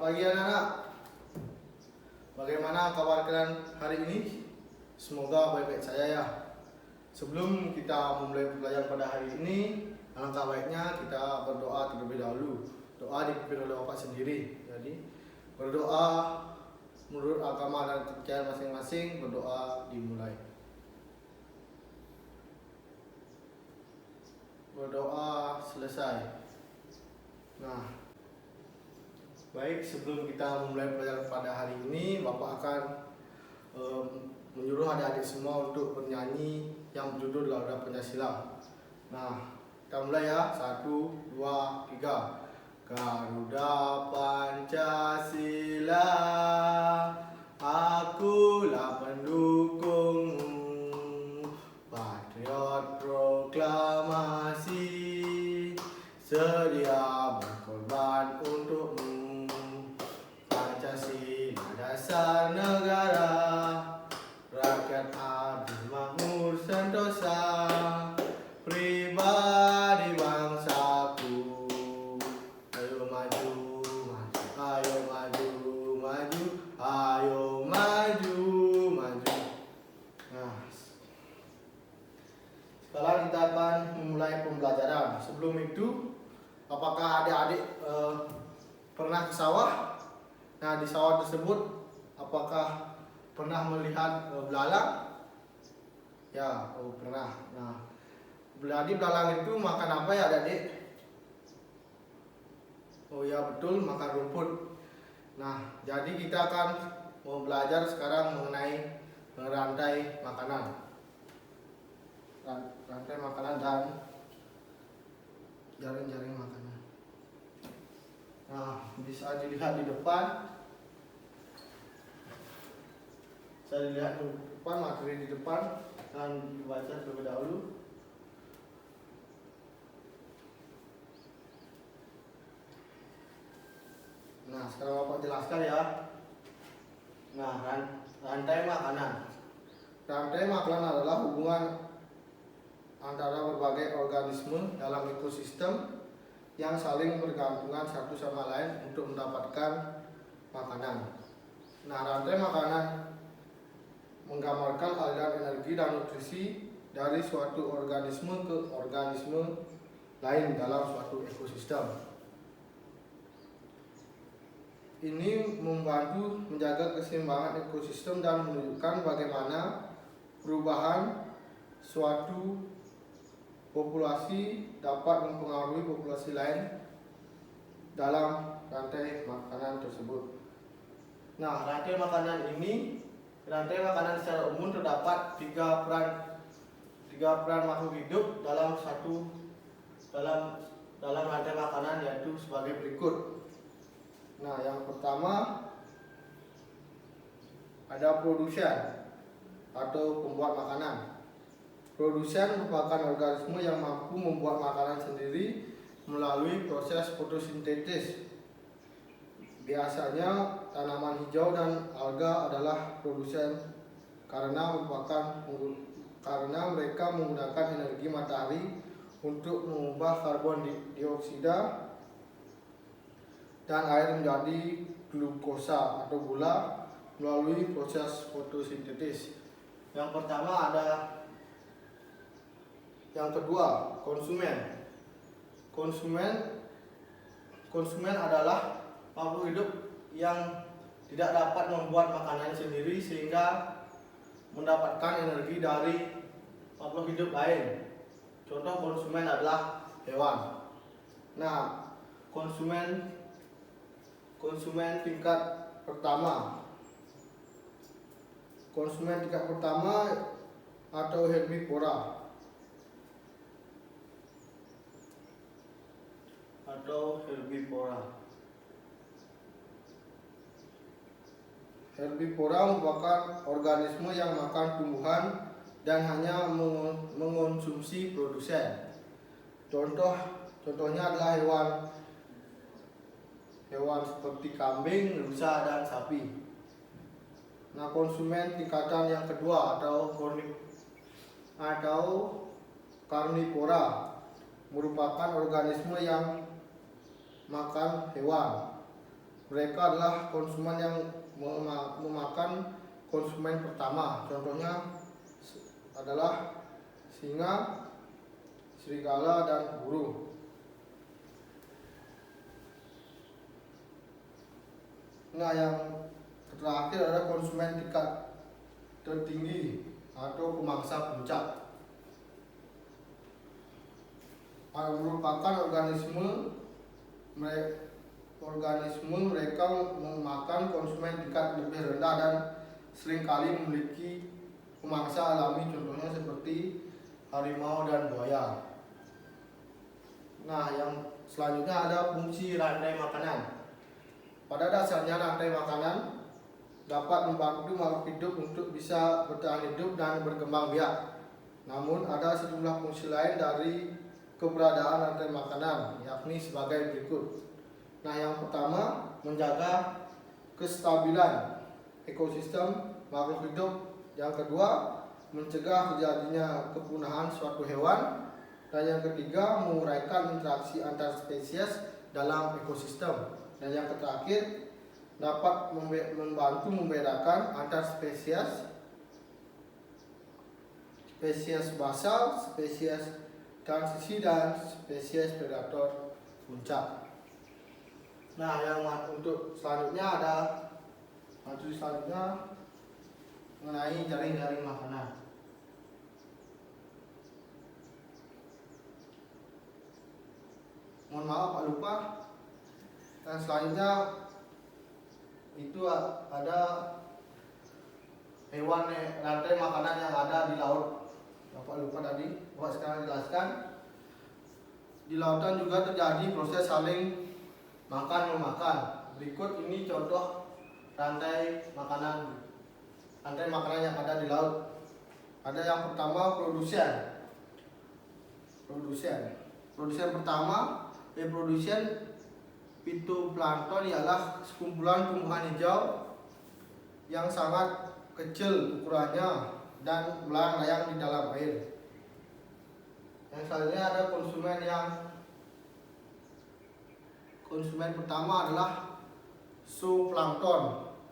pagi anak-anak. Bagaimana kabar kalian hari ini? Semoga baik-baik saja ya. Sebelum kita memulai pelajaran pada hari ini, alangkah baiknya kita berdoa terlebih dahulu. Doa dipimpin oleh Bapak sendiri. Jadi berdoa menurut agama dan kepercayaan masing-masing, berdoa dimulai. Berdoa selesai. Nah, baik, sebelum kita memulai pelajaran pada hari ini, Bapak akan menyuruh adik-adik semua untuk bernyanyi yang berjudul Garuda Pancasila. Nah, kita mulai ya. 1, 2, 3. Garuda Pancasila, akulah pendukungmu, patriot proklamasi, sedia berkorban untukmu. Pancasila dasar negara, rakyat adil makmur sentosa, pribadi bangsaku. Ayo maju, maju, ayo maju, maju, ayo maju, maju. Nah, sekarang kita akan memulai pembelajaran. Sebelum itu, apakah adik-adik pernah ke sawah? Nah, di sawah tersebut apakah pernah melihat belalang? Ya, pernah. Nah, jadi belalang itu makan apa ya adik-adik? Oh ya, betul, makan rumput. Nah, jadi kita akan mau belajar sekarang mengenai rantai makanan. Rantai makanan dan jaring-jaring makanan. Nah, bisa dilihat di depan. Saya dilihat di depan, materi di depan, dan dibaca terlebih dahulu. Nah, sekarang Bapak jelaskan ya. Nah, rantai makanan. Rantai makanan adalah hubungan antara berbagai organisme dalam ekosistem yang saling bergantungan satu sama lain untuk mendapatkan makanan. Nah, rantai makanan menggambarkan aliran energi dan nutrisi dari suatu organisme ke organisme lain dalam suatu ekosistem. Ini membantu menjaga keseimbangan ekosistem dan menunjukkan bagaimana perubahan suatu populasi dapat mempengaruhi populasi lain dalam rantai makanan tersebut. Nah, rantai makanan secara umum terdapat tiga peran makhluk hidup dalam rantai makanan, yaitu sebagai berikut. Nah, yang pertama ada produsen atau pembuat makanan. Produsen merupakan organisme yang mampu membuat makanan sendiri melalui proses fotosintesis. Biasanya tanaman hijau dan alga adalah produsen karena mereka menggunakan energi matahari untuk mengubah karbon dioksida dan air menjadi glukosa atau gula melalui proses fotosintesis. Yang kedua, konsumen. Konsumen adalah makhluk hidup yang tidak dapat membuat makanan sendiri sehingga mendapatkan energi dari makhluk hidup lain. Contoh konsumen adalah hewan. Nah, konsumen tingkat pertama. Konsumen tingkat pertama atau herbivora. Herbivora merupakan organisme yang makan tumbuhan dan hanya mengonsumsi produsen. Contohnya adalah hewan seperti kambing, rusa, dan sapi. Nah, konsumen tingkatan yang kedua atau karnivora merupakan organisme yang makan hewan. Mereka adalah konsumen yang memakan konsumen pertama. Contohnya adalah singa, serigala, dan burung. Nah, yang terakhir adalah konsumen tingkat tertinggi atau pemangsa puncak. Merupakan organisme mereka memakan konsumen tingkat lebih rendah dan seringkali memiliki pemangsa alami, contohnya seperti harimau dan buaya. Nah, yang selanjutnya ada fungsi rantai makanan. Pada dasarnya rantai makanan dapat membantu makhluk hidup untuk bisa bertahan hidup dan berkembang biak. Namun ada sejumlah fungsi lain dari keberadaan rantai makanan, yakni sebagai berikut. Nah, yang pertama, menjaga kestabilan ekosistem makhluk hidup. Yang kedua, mencegah terjadinya kepunahan suatu hewan. Dan yang ketiga, menguraikan interaksi antar spesies dalam ekosistem. Dan yang terakhir, dapat membantu membedakan antar spesies basal, spesies transisi, dan spesies predator puncak. Nah, yang untuk selanjutnya ada materi selanjutnya mengenai jaring-jaring makanan. Mohon maaf, Pak, lupa. Dan selanjutnya itu ada hewan rantai makanan yang ada di laut. Bapak lupa tadi, Bapak sekarang jelaskan. Di lautan juga terjadi proses saling makan-memakan. Berikut ini contoh rantai makanan yang ada di laut. Ada yang pertama, produsen pertama, produsen fitoplankton ialah sekumpulan tumbuhan hijau yang sangat kecil ukurannya dan melayang-layang di dalam air. Yang selanjutnya ada konsumen pertama adalah zooplankton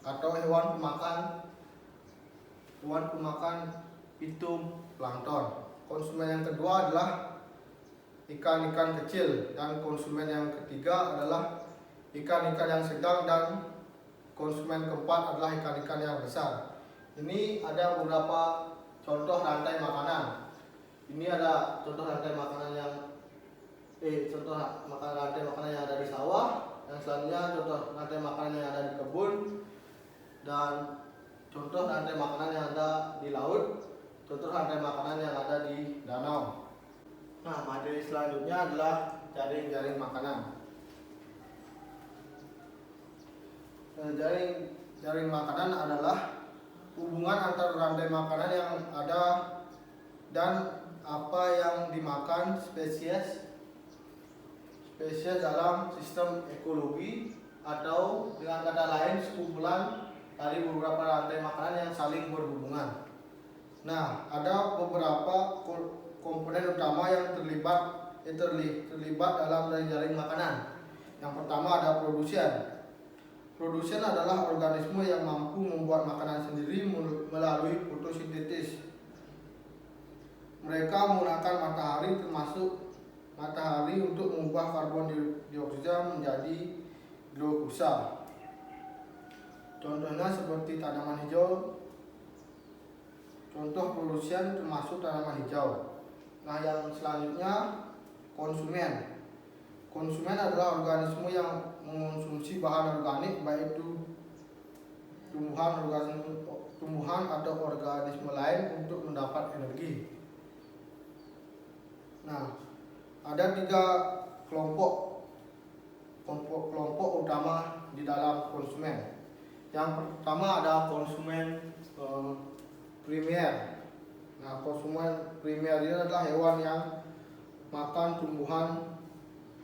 atau hewan pemakan fitoplankton. Konsumen yang kedua adalah ikan-ikan kecil, dan konsumen yang ketiga adalah ikan-ikan yang sedang, dan konsumen keempat adalah ikan-ikan yang besar. Ini ada beberapa contoh rantai makanan. Ini ada contoh rantai makanan yang ada di sawah. Yang selanjutnya contoh rantai makanan yang ada di kebun, dan contoh rantai makanan yang ada di laut, contoh rantai makanan yang ada di danau. Nah, materi selanjutnya adalah jaring-jaring makanan. Jaring makanan adalah hubungan antara rantai makanan yang ada dan apa yang dimakan spesies dalam sistem ekologi, atau dengan kata lain sekumpulan dari beberapa rantai makanan yang saling berhubungan. Nah, ada beberapa komponen utama yang terlibat dalam jaring makanan. Yang pertama ada produsen. Produsen adalah organisme yang mampu membuat makanan sendiri melalui fotosintesis. Mereka menggunakan matahari untuk mengubah karbon dioksida menjadi glukosa. Contohnya seperti tanaman hijau. Contoh produsen termasuk tanaman hijau. Nah, yang selanjutnya konsumen. Konsumen adalah organisme yang mengonsumsi bahan organik, baik itu tumbuhan atau organisme lain, untuk mendapat energi. Nah, ada 3 kelompok utama di dalam konsumen. Yang pertama ada konsumen primer. Nah, konsumen primer ini adalah hewan yang makan tumbuhan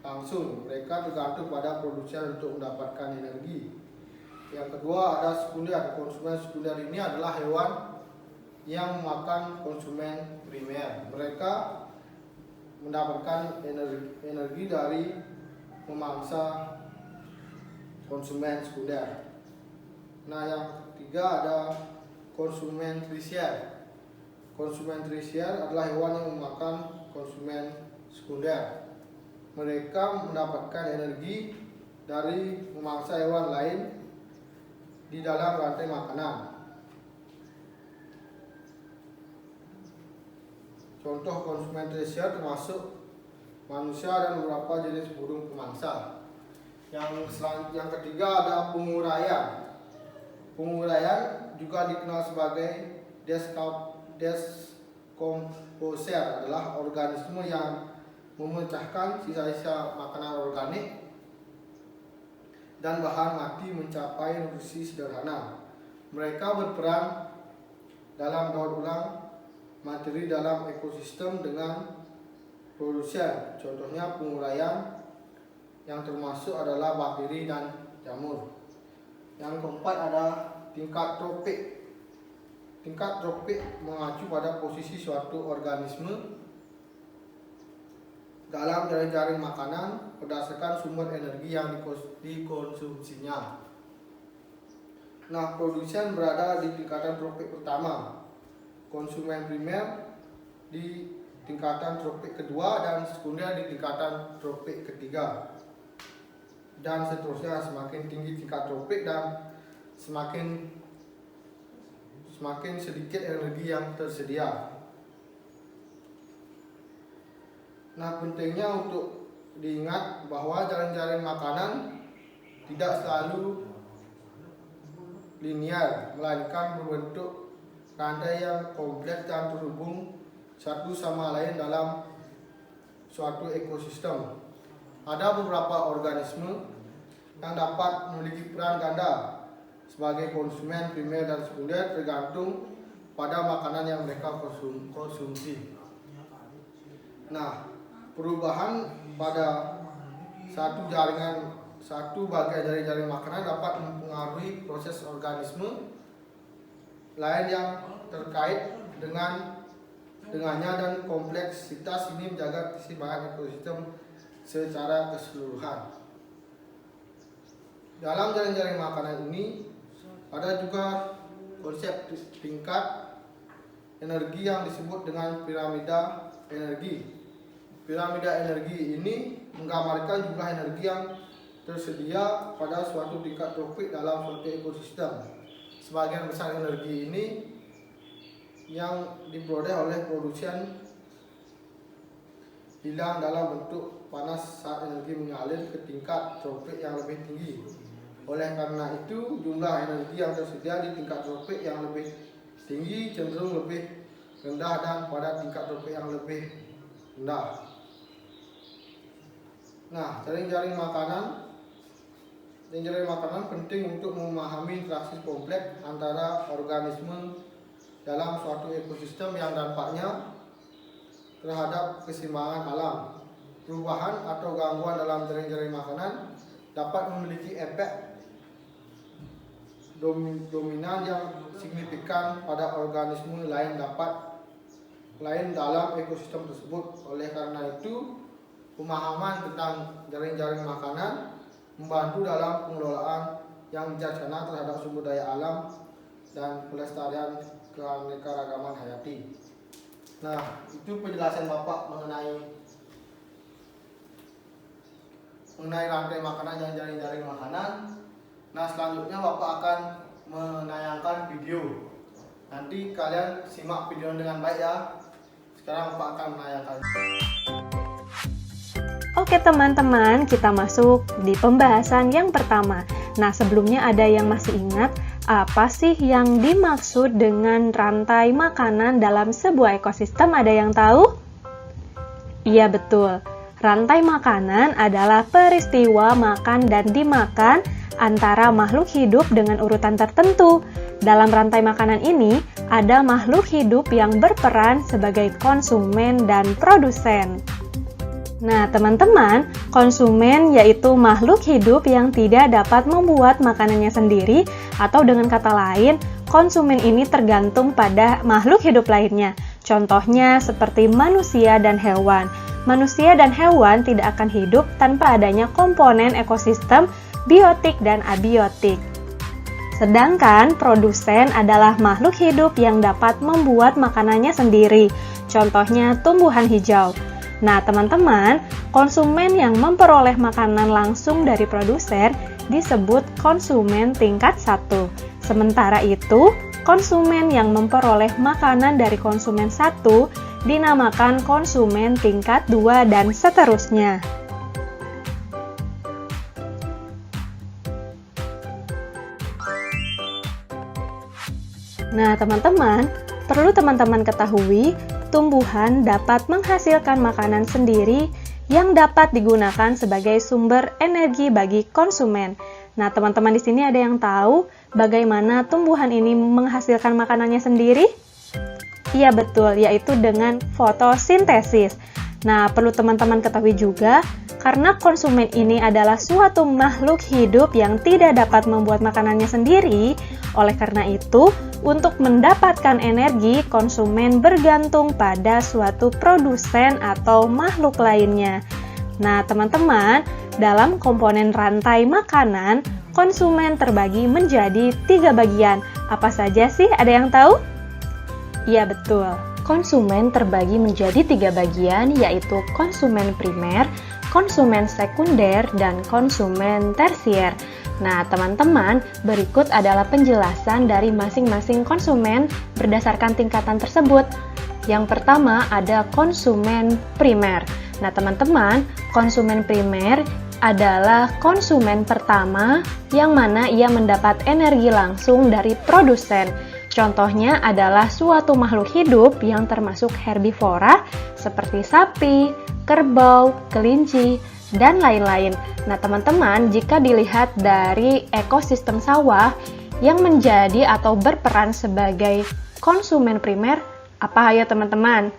langsung. Mereka tergantung pada produsen untuk mendapatkan energi. Yang kedua ada sekunder. Konsumen sekunder ini adalah hewan yang makan konsumen primer. Mereka mendapatkan energi dari memangsa konsumen sekunder. Nah, yang ketiga ada konsumen tersier. Konsumen tersier adalah hewan yang memakan konsumen sekunder. Mereka mendapatkan energi dari memangsa hewan lain di dalam rantai makanan. Contoh konsumen tersier termasuk manusia dan beberapa jenis burung pemangsa. Yang ketiga ada penguraian. Penguraian juga dikenal sebagai deskomposer, adalah organisme yang memecahkan sisa-sisa makanan organik dan bahan mati mencapai reduksi sederhana. Mereka berperan dalam daur ulang materi dalam ekosistem dengan produsen. Contohnya penguraian yang termasuk adalah bakteri dan jamur. Yang keempat ada tingkat tropik. Tingkat tropik mengacu pada posisi suatu organisme dalam jaring-jaring makanan berdasarkan sumber energi yang dikonsumsinya. Nah, produsen berada di tingkatan tropik pertama, konsumen primer di tingkatan tropik kedua, dan sekunder di tingkatan tropik ketiga. Dan seterusnya, semakin tinggi tingkat tropik dan semakin sedikit energi yang tersedia. Nah, pentingnya untuk diingat bahwa jaring-jaring makanan tidak selalu linear, melainkan berbentuk rantai yang kompleks dan terhubung satu sama lain dalam suatu ekosistem. Ada beberapa organisme yang dapat memiliki peran ganda sebagai konsumen primer dan sekunder tergantung pada makanan yang mereka konsumsi. Nah, perubahan pada satu bagian dari jaring makanan dapat mempengaruhi proses organisme lain yang terkait dengannya, dan kompleksitas ini menjaga keseimbangan ekosistem secara keseluruhan. Dalam jaring-jaring makanan ini ada juga konsep tingkat energi yang disebut dengan piramida energi. Piramida energi ini menggambarkan jumlah energi yang tersedia pada suatu tingkat tropik dalam suatu ekosistem. Sebagian besar energi ini yang diperoleh oleh produsen hilang dalam bentuk panas saat energi mengalir ke tingkat tropik yang lebih tinggi. Oleh karena itu, jumlah energi yang tersedia di tingkat tropik yang lebih tinggi cenderung lebih rendah dan pada tingkat tropik yang lebih rendah. Nah, jaring-jaring makanan penting untuk memahami interaksi kompleks antara organisme dalam suatu ekosistem yang dampaknya terhadap keseimbangan alam. Perubahan atau gangguan dalam jaring-jaring makanan dapat memiliki efek dominan yang signifikan pada organisme lain dalam ekosistem tersebut. Oleh karena itu, pemahaman tentang jaring-jaring makanan membantu dalam pengelolaan yang bijaksana terhadap sumber daya alam dan pelestarian keanekaragaman hayati. Nah, itu penjelasan Bapak mengenai rantai makanan dan jaring-jaring makanan. Nah, selanjutnya Bapak akan menayangkan video. Nanti kalian simak video dengan baik ya. Sekarang Bapak akan menayangkan. Oke teman-teman, kita masuk di pembahasan yang pertama. Nah, sebelumnya ada yang masih ingat apa sih yang dimaksud dengan rantai makanan dalam sebuah ekosistem? Ada yang tahu? Iya betul, rantai makanan adalah peristiwa makan dan dimakan antara makhluk hidup dengan urutan tertentu. Dalam rantai makanan ini, ada makhluk hidup yang berperan sebagai konsumen dan produsen. Nah, teman-teman, konsumen yaitu makhluk hidup yang tidak dapat membuat makanannya sendiri, atau dengan kata lain, konsumen ini tergantung pada makhluk hidup lainnya. Contohnya seperti manusia dan hewan. Manusia dan hewan tidak akan hidup tanpa adanya komponen ekosistem biotik dan abiotik. Sedangkan produsen adalah makhluk hidup yang dapat membuat makanannya sendiri, contohnya tumbuhan hijau. Nah, teman-teman, konsumen yang memperoleh makanan langsung dari produsen disebut konsumen tingkat 1. Sementara itu, konsumen yang memperoleh makanan dari konsumen 1 dinamakan konsumen tingkat 2 dan seterusnya. Nah, teman-teman, perlu teman-teman ketahui, tumbuhan dapat menghasilkan makanan sendiri yang dapat digunakan sebagai sumber energi bagi konsumen. Nah, teman-teman di sini ada yang tahu bagaimana tumbuhan ini menghasilkan makanannya sendiri? Iya betul, yaitu dengan fotosintesis. Nah, perlu teman-teman ketahui juga, karena konsumen ini adalah suatu makhluk hidup yang tidak dapat membuat makanannya sendiri, oleh karena itu, untuk mendapatkan energi, konsumen bergantung pada suatu produsen atau makhluk lainnya. Nah, teman-teman, dalam komponen rantai makanan, konsumen terbagi menjadi 3 bagian. Apa saja sih? Ada yang tahu? Iya, betul. Konsumen terbagi menjadi 3 bagian, yaitu konsumen primer, konsumen sekunder, dan konsumen tersier. Nah, teman-teman, berikut adalah penjelasan dari masing-masing konsumen berdasarkan tingkatan tersebut. Yang pertama ada konsumen primer. Nah, teman-teman, konsumen primer adalah konsumen pertama yang mana ia mendapat energi langsung dari produsen. Contohnya adalah suatu makhluk hidup yang termasuk herbivora seperti sapi, kerbau, kelinci, dan lain-lain. Nah, teman-teman, jika dilihat dari ekosistem sawah yang menjadi atau berperan sebagai konsumen primer, apa ya teman-teman?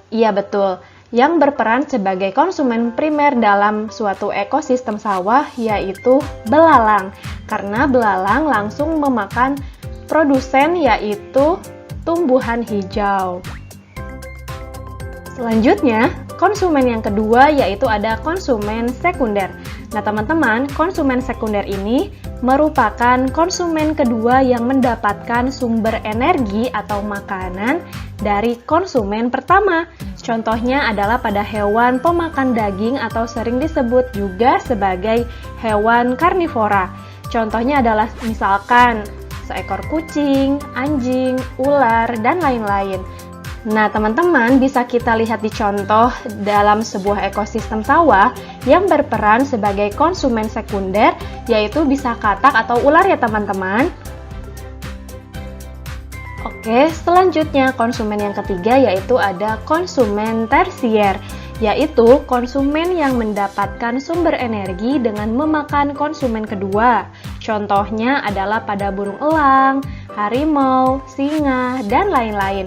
Iya betul, yang berperan sebagai konsumen primer dalam suatu ekosistem sawah yaitu belalang. Karena belalang langsung memakan produsen yaitu tumbuhan hijau. Selanjutnya, konsumen yang kedua yaitu ada konsumen sekunder. Nah, teman-teman, konsumen sekunder ini merupakan konsumen kedua yang mendapatkan sumber energi atau makanan dari konsumen pertama. Contohnya adalah pada hewan pemakan daging atau sering disebut juga sebagai hewan karnivora. Contohnya adalah misalkan seekor kucing, anjing, ular, dan lain-lain. Nah, teman-teman, bisa kita lihat di contoh dalam sebuah ekosistem sawah yang berperan sebagai konsumen sekunder, yaitu bisa katak atau ular ya teman-teman. Oke, selanjutnya konsumen yang ketiga yaitu ada konsumen tersier, yaitu konsumen yang mendapatkan sumber energi dengan memakan konsumen kedua. Contohnya adalah pada burung elang, harimau, singa, dan lain-lain.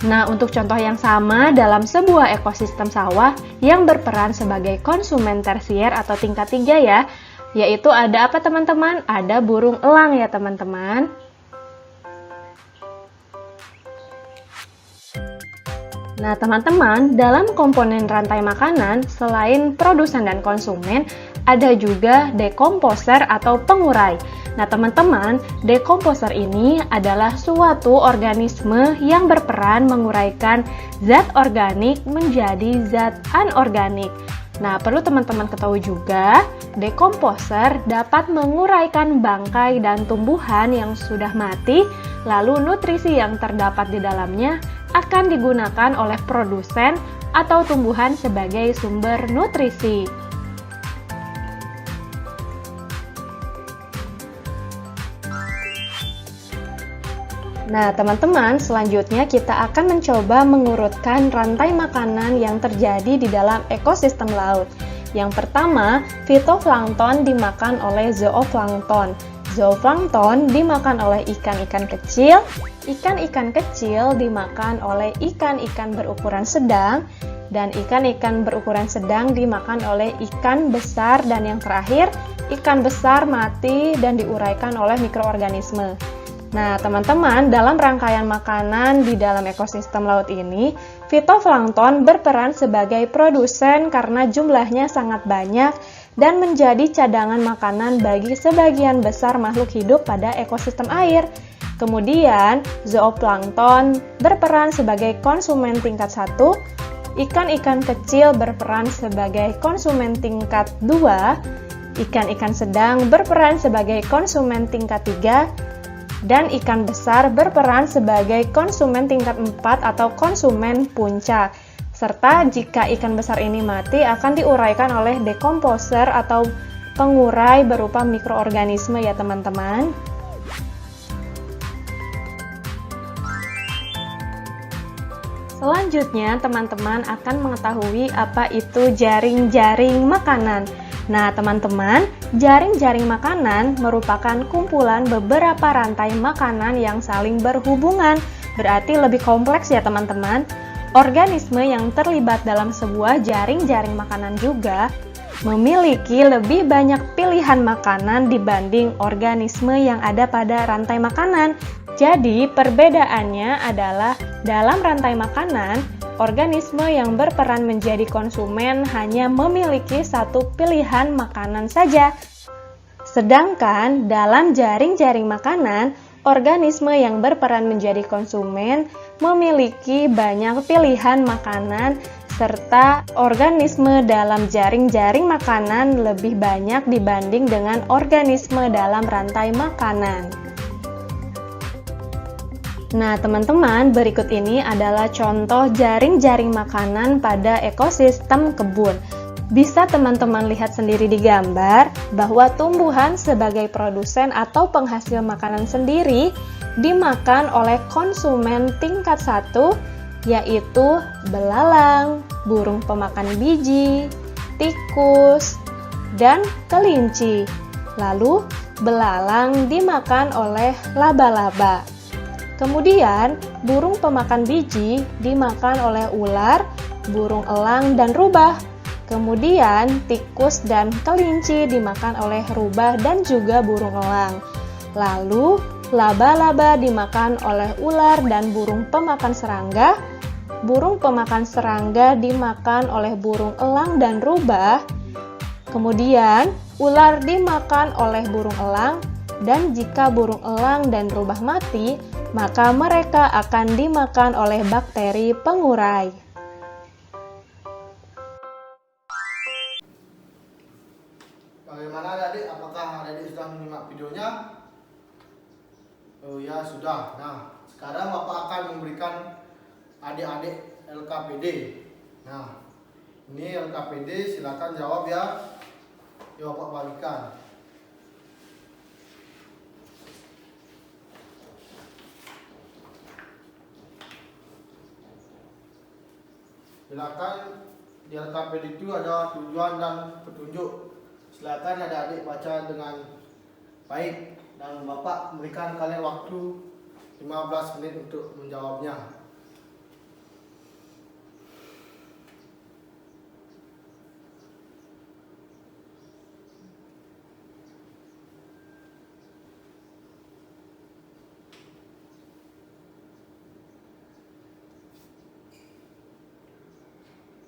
Nah, untuk contoh yang sama dalam sebuah ekosistem sawah yang berperan sebagai konsumen tersier atau tingkat 3 ya, yaitu ada apa teman-teman? Ada burung elang ya teman-teman. Nah, teman-teman, dalam komponen rantai makanan, selain produsen dan konsumen, ada juga dekomposer atau pengurai. Nah, teman-teman, dekomposer ini adalah suatu organisme yang berperan menguraikan zat organik menjadi zat anorganik. Nah, perlu teman-teman ketahui juga, dekomposer dapat menguraikan bangkai dan tumbuhan yang sudah mati, lalu nutrisi yang terdapat di dalamnya akan digunakan oleh produsen atau tumbuhan sebagai sumber nutrisi. Nah, teman-teman, selanjutnya kita akan mencoba mengurutkan rantai makanan yang terjadi di dalam ekosistem laut. Yang pertama, fitoplankton dimakan oleh zooplankton. Zooplankton dimakan oleh ikan-ikan kecil, ikan-ikan kecil dimakan oleh ikan-ikan berukuran sedang, dan ikan-ikan berukuran sedang dimakan oleh ikan besar, dan yang terakhir, ikan besar mati dan diuraikan oleh mikroorganisme. Nah, teman-teman, dalam rangkaian makanan di dalam ekosistem laut ini, fitoplankton berperan sebagai produsen karena jumlahnya sangat banyak dan menjadi cadangan makanan bagi sebagian besar makhluk hidup pada ekosistem air. Kemudian, zooplankton berperan sebagai konsumen tingkat 1, ikan-ikan kecil berperan sebagai konsumen tingkat 2, ikan-ikan sedang berperan sebagai konsumen tingkat 3, dan ikan besar berperan sebagai konsumen tingkat 4 atau konsumen puncak. Serta jika ikan besar ini mati akan diuraikan oleh dekomposer atau pengurai berupa mikroorganisme ya teman-teman. Selanjutnya, teman-teman akan mengetahui apa itu jaring-jaring makanan. Nah, teman-teman, jaring-jaring makanan merupakan kumpulan beberapa rantai makanan yang saling berhubungan. Berarti lebih kompleks ya, teman-teman. Organisme yang terlibat dalam sebuah jaring-jaring makanan juga memiliki lebih banyak pilihan makanan dibanding organisme yang ada pada rantai makanan. Jadi, perbedaannya adalah dalam rantai makanan, organisme yang berperan menjadi konsumen hanya memiliki satu pilihan makanan saja. Sedangkan dalam jaring-jaring makanan, organisme yang berperan menjadi konsumen memiliki banyak pilihan makanan serta organisme dalam jaring-jaring makanan lebih banyak dibanding dengan organisme dalam rantai makanan. Nah, teman-teman, berikut ini adalah contoh jaring-jaring makanan pada ekosistem kebun. Bisa teman-teman lihat sendiri di gambar bahwa tumbuhan sebagai produsen atau penghasil makanan sendiri dimakan oleh konsumen tingkat 1, yaitu belalang, burung pemakan biji, tikus, dan kelinci. Lalu, belalang dimakan oleh laba-laba. Kemudian, burung pemakan biji dimakan oleh ular, burung elang, dan rubah. Kemudian, tikus dan kelinci dimakan oleh rubah dan juga burung elang. Lalu, laba-laba dimakan oleh ular dan burung pemakan serangga. Burung pemakan serangga dimakan oleh burung elang dan rubah. Kemudian, ular dimakan oleh burung elang. Dan jika burung elang dan rubah mati, maka mereka akan dimakan oleh bakteri pengurai. Bagaimana adik? Apakah adik sudah menyimak videonya? Oh ya, sudah. Nah, sekarang Bapak akan memberikan adik-adik LKPD. Nah, ini LKPD, silakan jawab ya. Yuk Bapak bagikan. Silakan, di LKPD itu ada tujuan dan petunjuk. Silakan adik-adik baca dengan baik dan Bapak memberikan kalian waktu 15 menit untuk menjawabnya.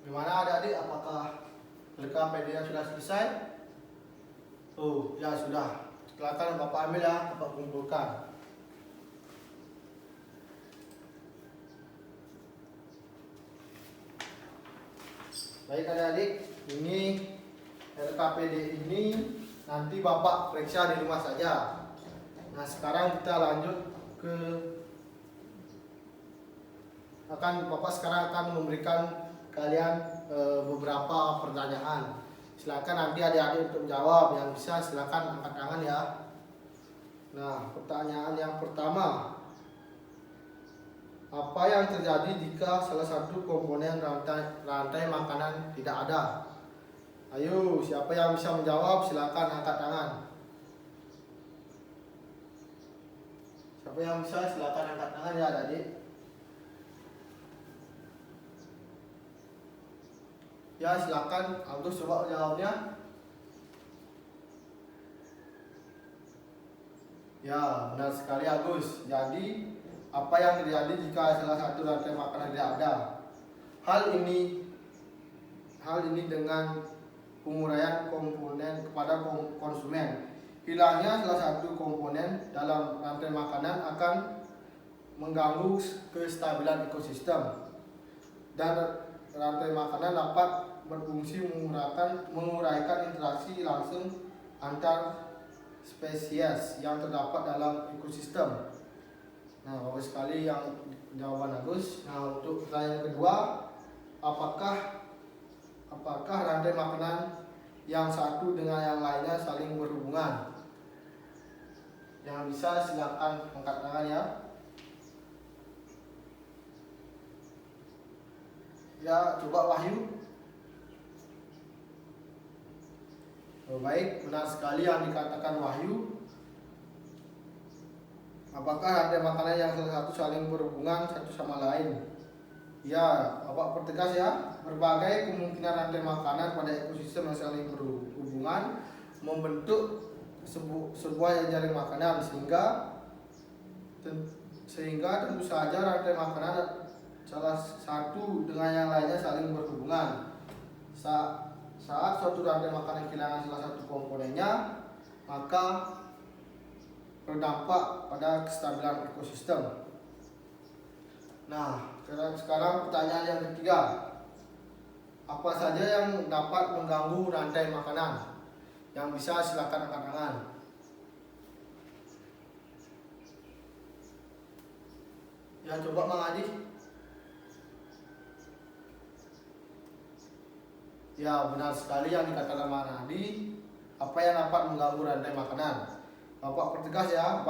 Gimana adik-adik, apakah LKPD-nya sudah selesai? Oh ya sudah. Silakan Bapak ambil ya, Bapak kumpulkan. Baik adik-adik, ini LKPD ini nanti Bapak periksa di rumah saja. Nah, sekarang kita lanjut ke Bapak sekarang akan memberikan kalian beberapa pertanyaan. Silakan nanti adik-adik untuk menjawab. Yang bisa silakan angkat tangan ya. Nah, pertanyaan yang pertama. Apa yang terjadi jika salah satu komponen rantai makanan tidak ada? Ayo, siapa yang bisa menjawab silakan angkat tangan. Siapa yang bisa silakan angkat tangan ya adik-adik. Ya silakan, Agus coba jawabnya. Ya benar sekali Agus. Jadi apa yang terjadi jika salah satu rantai makanan tidak ada? Hal ini dengan penguraian komponen kepada konsumen. Hilangnya salah satu komponen dalam rantai makanan akan mengganggu kestabilan ekosistem, dan rantai makanan dapat berfungsi menguraikan interaksi langsung antar spesies yang terdapat dalam ekosistem. Nah, bagus sekali yang jawaban Agus. Nah, untuk pertanyaan kedua, apakah rantai makanan yang satu dengan yang lainnya saling berhubungan? Yang bisa silakan angkat tangan ya. Ya, coba Wahyu. Oh, baik, benar sekali yang dikatakan Wahyu. Apakah rantai makanan yang satu saling berhubungan satu sama lain? Ya, Bapak pertegas ya. Berbagai kemungkinan rantai makanan pada ekosistem yang saling berhubungan membentuk sebuah jaring makanan, sehingga tentu saja rantai makanan salah satu dengan yang lainnya saling berhubungan. Saat suatu rantai makanan kehilangan salah satu komponennya, maka berdampak pada kestabilan ekosistem. Nah, sekarang pertanyaan yang ketiga. Apa saja yang dapat mengganggu rantai makanan? Yang bisa silakan angkat tangan. Ya, coba Mang Adi. Ya, benar sekali yang dikatakan Mang Adi. Apa yang dapat mengganggu rantai makanan? Bapak pertegas ya,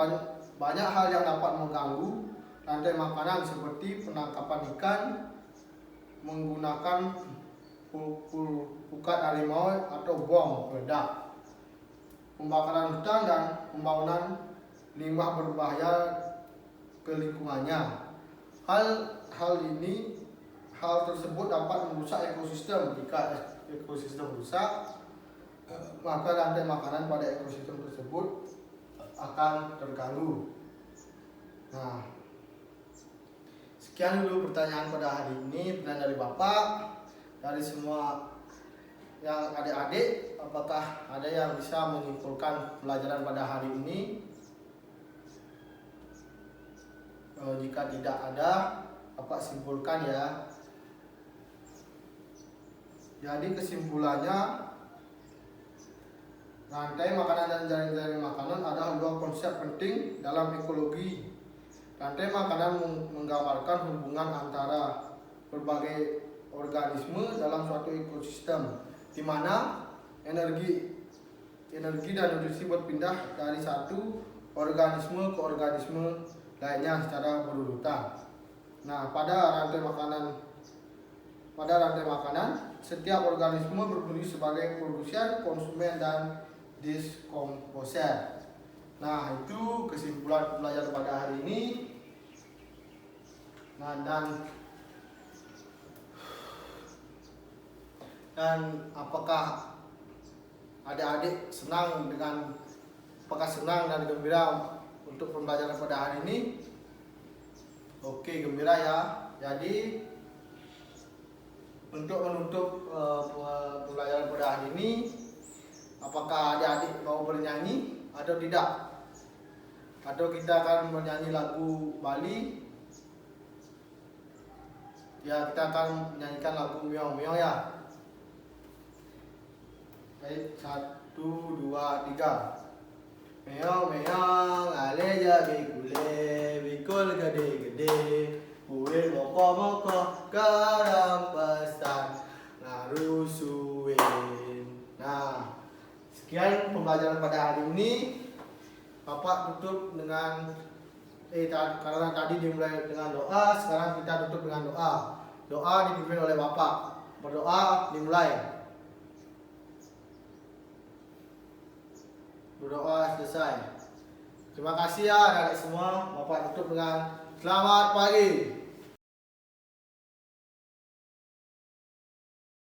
banyak hal yang dapat mengganggu rantai makanan seperti penangkapan ikan menggunakan pukat harimau atau bom peledak, pembakaran hutan dan pembangunan limbah berbahaya ke lingkungannya. Hal tersebut dapat merusak ekosistem. Jika ekosistem rusak, maka rantai makanan pada ekosistem tersebut akan terganggu. Nah, sekian dulu pertanyaan pada hari ini. Pertanyaan dari Bapak, dari semua yang adik-adik, apakah ada yang bisa menyimpulkan pelajaran pada hari ini? Jika tidak ada, Bapak simpulkan ya. Jadi kesimpulannya, rantai makanan dan jaring-jaring makanan adalah dua konsep penting dalam ekologi. Rantai makanan menggambarkan hubungan antara berbagai organisme dalam suatu ekosistem, di mana energi dan nutrisi berpindah dari satu organisme ke organisme lainnya secara berurutan. Nah, pada rantai makanan, setiap organisme berfungsi sebagai produsen, konsumen, dan diskomposer. Nah, itu kesimpulan pelajaran pada hari ini. Nah, dan apakah adik-adik apakah senang dan gembira untuk pembelajaran pada hari ini? Oke, gembira ya. Jadi untuk menutup pembelajaran pada hari ini, apakah adik-adik mau bernyanyi atau tidak? Atau kita akan menyanyi lagu Bali? Ya, kita akan menyanyikan lagu Meong-Meong ya. Baik, 1, 2, 3. Meong-meong, ale jabi kule, bikul gede-gede, kuil moko-moko, garang pesan, ngarusuin. Nah, sekian pembelajaran pada hari ini. Bapak tutup dengan karena tadi dimulai dengan doa, sekarang kita tutup dengan doa. Doa dipimpin oleh Bapak. Berdoa dimulai. Berdoa selesai. Terima kasih ya adik-adik semua. Bapak tutup dengan selamat pagi.